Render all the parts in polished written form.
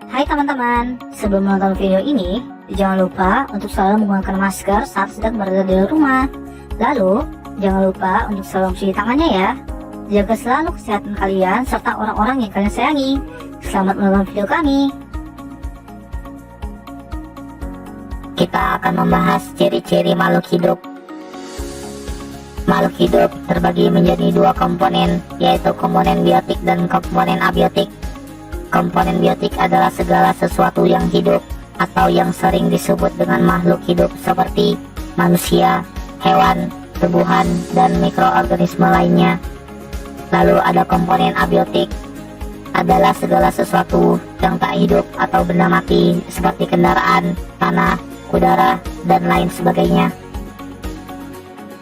Hai teman-teman, sebelum menonton video ini, jangan lupa untuk selalu menggunakan masker saat sedang berada di rumah. Lalu, jangan lupa untuk selalu mencuci tangannya ya. Jaga selalu kesehatan kalian serta orang-orang yang kalian sayangi. Selamat menonton video kami. Kita akan membahas ciri-ciri makhluk hidup. Makhluk hidup terbagi menjadi dua komponen, yaitu komponen biotik dan komponen abiotik. Komponen biotik adalah segala sesuatu yang hidup atau yang sering disebut dengan makhluk hidup seperti manusia, hewan, tumbuhan, dan mikroorganisme lainnya. Lalu ada komponen abiotik, adalah segala sesuatu yang tak hidup atau benda mati seperti kendaraan, tanah, udara, dan lain sebagainya.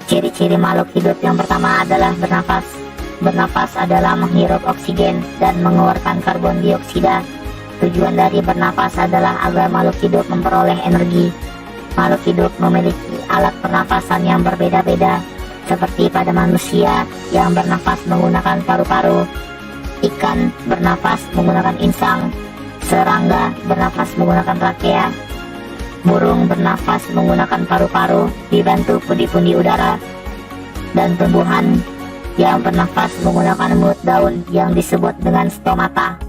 Ciri-ciri makhluk hidup yang pertama adalah bernafas. Bernafas adalah menghirup oksigen dan mengeluarkan karbon dioksida. Tujuan dari bernafas adalah agar makhluk hidup memperoleh energi. Makhluk hidup memiliki alat pernafasan yang berbeda-beda, seperti pada manusia yang bernafas menggunakan paru-paru, ikan bernafas menggunakan insang, serangga bernafas menggunakan trakea, burung bernafas menggunakan paru-paru dibantu pundi-pundi udara, dan tumbuhan yang bernafas menggunakan mulut daun yang disebut dengan stomata.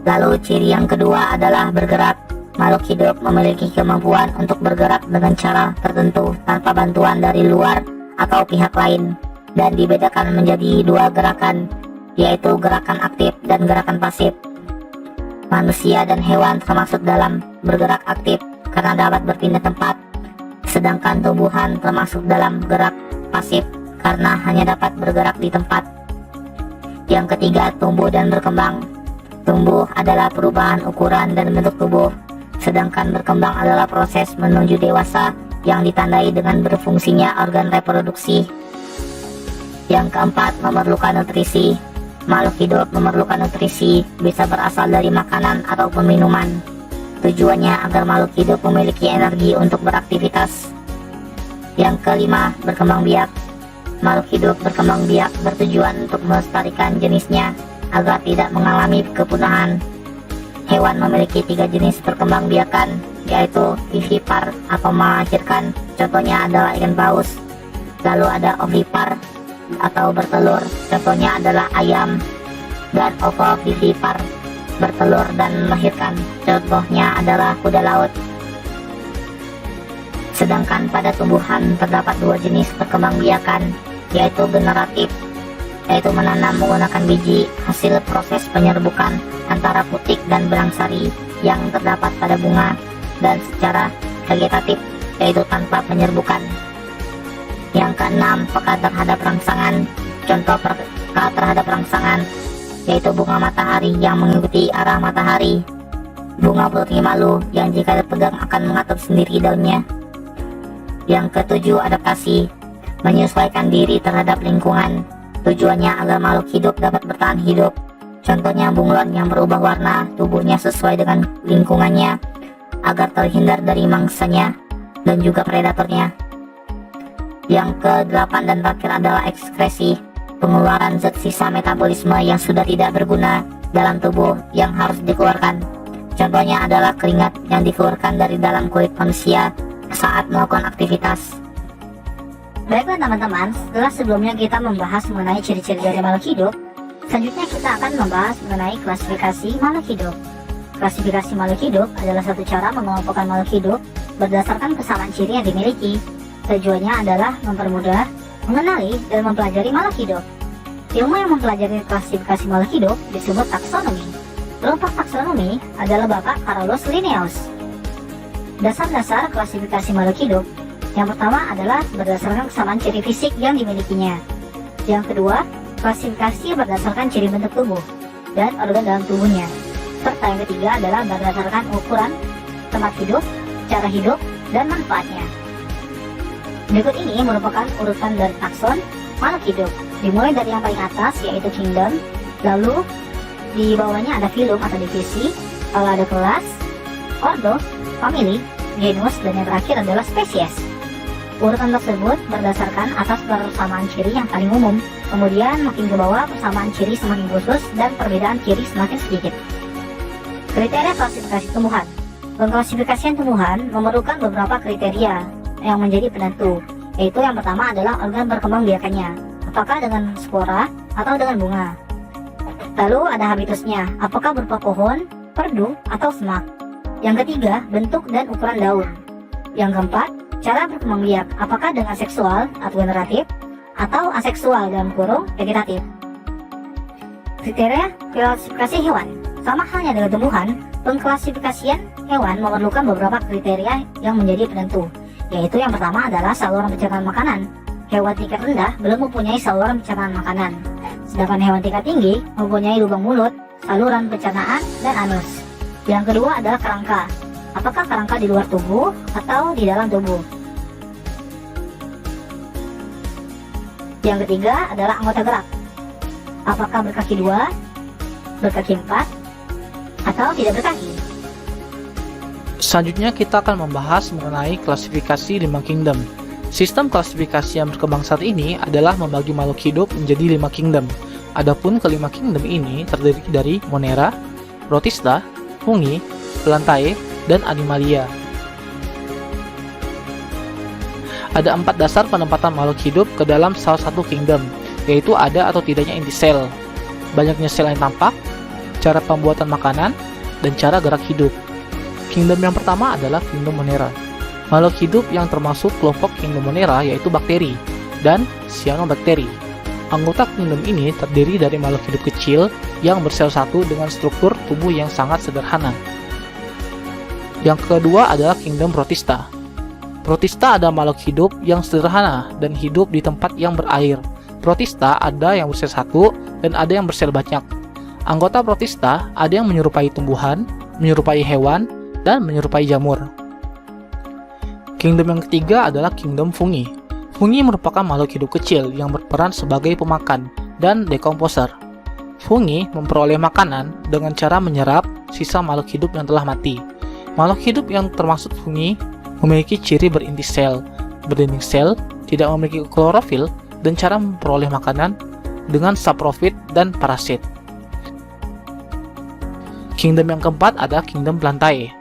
Lalu ciri yang kedua adalah bergerak. Makhluk hidup memiliki kemampuan untuk bergerak dengan cara tertentu tanpa bantuan dari luar atau pihak lain, dan dibedakan menjadi dua gerakan, yaitu gerakan aktif dan gerakan pasif. Manusia dan hewan termasuk dalam bergerak aktif karena dapat berpindah tempat, sedangkan tumbuhan termasuk dalam gerak pasif karena hanya dapat bergerak di tempat. Yang ketiga, tumbuh dan berkembang. Tumbuh adalah perubahan ukuran dan bentuk tubuh, sedangkan berkembang adalah proses menuju dewasa yang ditandai dengan berfungsinya organ reproduksi. Yang keempat, memerlukan nutrisi. Makhluk hidup memerlukan nutrisi, bisa berasal dari makanan ataupun minuman. Tujuannya agar makhluk hidup memiliki energi untuk beraktivitas. Yang kelima, berkembang biak. Makhluk hidup berkembang biak bertujuan untuk melestarikan jenisnya agar tidak mengalami kepunahan. Hewan memiliki 3 jenis perkembangbiakan, yaitu vivipar atau melahirkan, contohnya adalah ikan paus. Lalu ada ovipar atau bertelur, contohnya adalah ayam. Dan ovovivipar, bertelur dan melahirkan, contohnya adalah kuda laut. Sedangkan pada tumbuhan terdapat 2 jenis perkembangbiakan, yaitu generatif, yaitu menanam menggunakan biji hasil proses penyerbukan antara putik dan benang sari yang terdapat pada bunga, dan secara vegetatif, yaitu tanpa penyerbukan. Yang keenam, peka terhadap rangsangan. Contoh peka terhadap rangsangan yaitu bunga matahari yang mengikuti arah matahari, bunga putri malu yang jika dipegang akan mengatur sendiri daunnya. Yang ketujuh, adaptasi, menyesuaikan diri terhadap lingkungan. Tujuannya agar makhluk hidup dapat bertahan hidup. Contohnya bunglon yang berubah warna tubuhnya sesuai dengan lingkungannya agar terhindar dari mangsanya dan juga predatornya. Yang ke-8 dan terakhir adalah ekskresi, pengeluaran zat sisa metabolisme yang sudah tidak berguna dalam tubuh yang harus dikeluarkan. Contohnya adalah keringat yang dikeluarkan dari dalam kulit manusia saat melakukan aktivitas. Baiklah teman-teman, setelah sebelumnya kita membahas mengenai ciri-ciri dari makhluk hidup, selanjutnya kita akan membahas mengenai klasifikasi makhluk hidup. Klasifikasi makhluk hidup adalah satu cara mengelompokkan makhluk hidup berdasarkan kesamaan ciri yang dimiliki. Tujuannya adalah mempermudah mengenali dan mempelajari makhluk hidup. Ilmu yang mempelajari klasifikasi makhluk hidup disebut taksonomi. Kelompok taksonomi adalah Bapak Carolus Linnaeus. Dasar-dasar klasifikasi makhluk hidup. Yang pertama adalah berdasarkan kesamaan ciri fisik yang dimilikinya. Yang kedua, klasifikasi berdasarkan ciri bentuk tubuh dan organ dalam tubuhnya. Serta yang ketiga adalah berdasarkan ukuran, tempat hidup, cara hidup, dan manfaatnya. Berikut ini merupakan urutan dari takson makhluk hidup. Dimulai dari yang paling atas yaitu kingdom, lalu di bawahnya ada filum atau divisi, lalu ada kelas, ordo, family, genus, dan yang terakhir adalah spesies. Urutan tersebut berdasarkan atas persamaan ciri yang paling umum, kemudian makin ke bawah persamaan ciri semakin khusus dan perbedaan ciri semakin sedikit. Kriteria klasifikasi tumbuhan. Pengklasifikasian tumbuhan memerlukan beberapa kriteria yang menjadi penentu, yaitu yang pertama adalah organ perkembangbiakannya, apakah dengan spora atau dengan bunga. Lalu ada habitusnya, apakah berupa pohon, perdu, atau semak. Yang ketiga, bentuk dan ukuran daun. Yang keempat, cara berkembang biak, apakah dengan seksual atau generatif, atau aseksual dalam kurung vegetatif. Kriteria klasifikasi hewan. Sama halnya dengan tumbuhan, pengklasifikasian hewan memerlukan beberapa kriteria yang menjadi penentu, yaitu yang pertama adalah saluran pencernaan makanan. Hewan tingkat rendah belum mempunyai saluran pencernaan makanan, sedangkan hewan tingkat tinggi mempunyai lubang mulut, saluran pencernaan, dan anus. Yang kedua adalah kerangka. Apakah kerangka di luar tubuh atau di dalam tubuh? Yang ketiga adalah anggota gerak. Apakah berkaki 2, berkaki 4, atau tidak berkaki? Selanjutnya kita akan membahas mengenai klasifikasi 5 kingdom. Sistem klasifikasi yang berkembang saat ini adalah membagi makhluk hidup menjadi 5 kingdom. Adapun kelima kingdom ini terdiri dari Monera, Protista, Fungi, Plantae, dan Animalia. Ada 4 dasar penempatan makhluk hidup ke dalam salah satu kingdom, yaitu ada atau tidaknya inti sel, banyaknya sel yang tampak, cara pembuatan makanan, dan cara gerak hidup. Kingdom yang pertama adalah kingdom Monera. Makhluk hidup yang termasuk kelompok kingdom Monera yaitu bakteri dan cyanobacteria. Anggota kingdom ini terdiri dari makhluk hidup kecil yang bersel satu dengan struktur tubuh yang sangat sederhana. Yang kedua adalah kingdom Protista. Protista ada makhluk hidup yang sederhana dan hidup di tempat yang berair. Protista ada yang bersel satu dan ada yang bersel banyak. Anggota Protista ada yang menyerupai tumbuhan, menyerupai hewan, dan menyerupai jamur. Kingdom yang ketiga adalah kingdom Fungi. Fungi merupakan makhluk hidup kecil yang berperan sebagai pemakan dan dekomposer. Fungi memperoleh makanan dengan cara menyerap sisa makhluk hidup yang telah mati. Makhluk hidup yang termasuk fungi memiliki ciri berinti sel, berdinding sel, tidak memiliki klorofil, dan cara memperoleh makanan dengan saprofit dan parasit. Kingdom yang keempat adalah kingdom Plantae.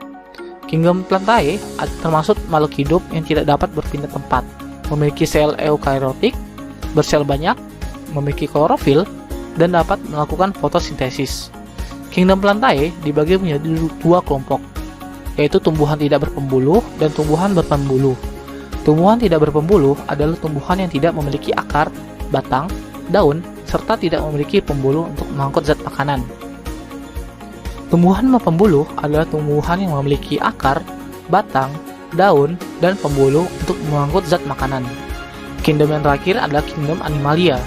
Kingdom Plantae termasuk makhluk hidup yang tidak dapat berpindah tempat, memiliki sel eukariotik, bersel banyak, memiliki klorofil, dan dapat melakukan fotosintesis. Kingdom Plantae dibagi menjadi 2 kelompok, yaitu tumbuhan tidak berpembuluh dan tumbuhan berpembuluh. Tumbuhan tidak berpembuluh adalah tumbuhan yang tidak memiliki akar, batang, daun, serta tidak memiliki pembuluh untuk mengangkut zat makanan. Tumbuhan berpembuluh adalah tumbuhan yang memiliki akar, batang, daun, dan pembuluh untuk mengangkut zat makanan. Kingdom yang terakhir adalah kingdom Animalia.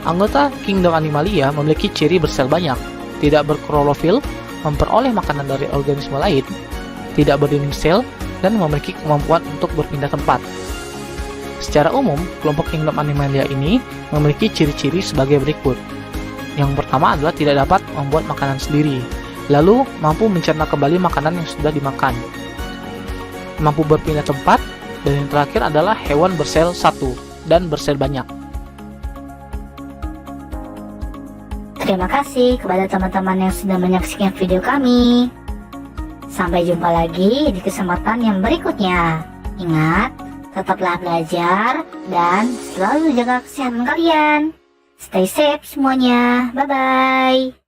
Anggota kingdom Animalia memiliki ciri bersel banyak, tidak berklorofil, memperoleh makanan dari organisme lain, tidak berdinding sel, dan memiliki kemampuan untuk berpindah tempat. Secara umum, kelompok kingdom Animalia ini memiliki ciri-ciri sebagai berikut. Yang pertama adalah tidak dapat membuat makanan sendiri, lalu mampu mencerna kembali makanan yang sudah dimakan, mampu berpindah tempat, dan yang terakhir adalah hewan bersel satu dan bersel banyak. Terima kasih kepada teman-teman yang sudah menyaksikan video kami. Sampai jumpa lagi di kesempatan yang berikutnya. Ingat, tetaplah belajar dan selalu jaga kesehatan kalian. Stay safe semuanya. Bye-bye.